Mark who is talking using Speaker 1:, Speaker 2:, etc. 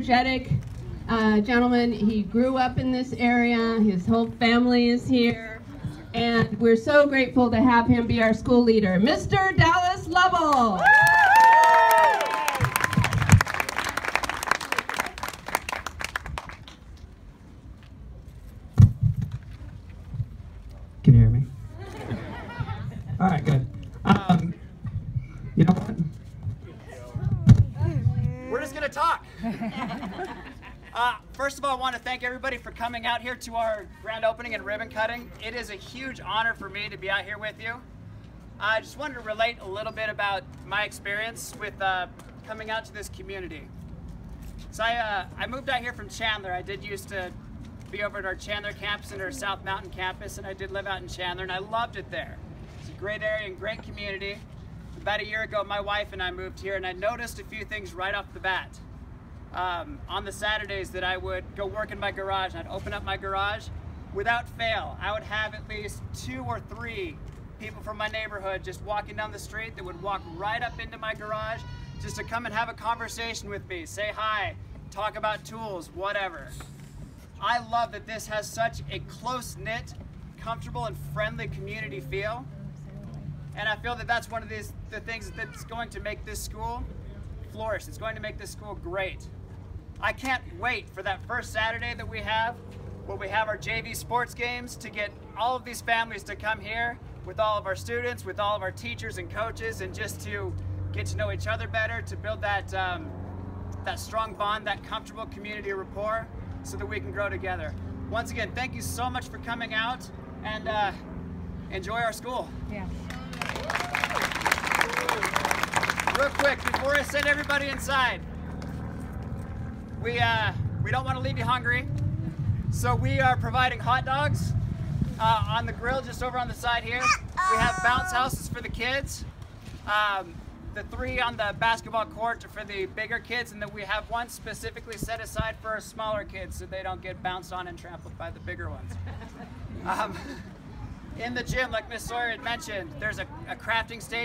Speaker 1: energetic gentleman. He grew up in this area. His whole family is here. And we're so grateful to have him be our school leader, Mr. Dallas Lovell.
Speaker 2: Can you hear me? All right, good. You know what?
Speaker 3: We're just gonna talk. First of all, I want to thank everybody for coming out here to our grand opening and ribbon cutting. It is a huge honor for me to be out here with you. I just wanted to relate a little bit about my experience with coming out to this community. So I moved out here from Chandler. I did used to be over at our Chandler campus and our South Mountain campus, and I did live out in Chandler, and I loved it there. It's a great area and great community. About a year ago, my wife and I moved here, and I noticed a few things right off the bat. On the Saturdays that I would go work in my garage, and I'd open up my garage, without fail, I would have at least 2 or 3 people from my neighborhood just walking down the street that would walk right up into my garage just to come and have a conversation with me, say hi, talk about tools, whatever. I love that this has such a close-knit, comfortable, and friendly community feel. And I feel that that's one of the things that's going to make this school flourish. It's going to make this school great. I can't wait for that first Saturday that we have, where we have our JV sports games, to get all of these families to come here with all of our students, with all of our teachers and coaches, and just to get to know each other better, to build that, that strong bond, that comfortable community rapport, so that we can grow together. Once again, thank you so much for coming out, and enjoy our school.
Speaker 4: Yeah.
Speaker 3: Real quick, before I send everybody inside, we don't want to leave you hungry, so we are providing hot dogs on the grill just over on the side here. We have bounce houses for the kids. The 3 on the basketball court are for the bigger kids, and then we have one specifically set aside for our smaller kids so they don't get bounced on and trampled by the bigger ones. In the gym, like Miss Sawyer had mentioned, there's a crafting station.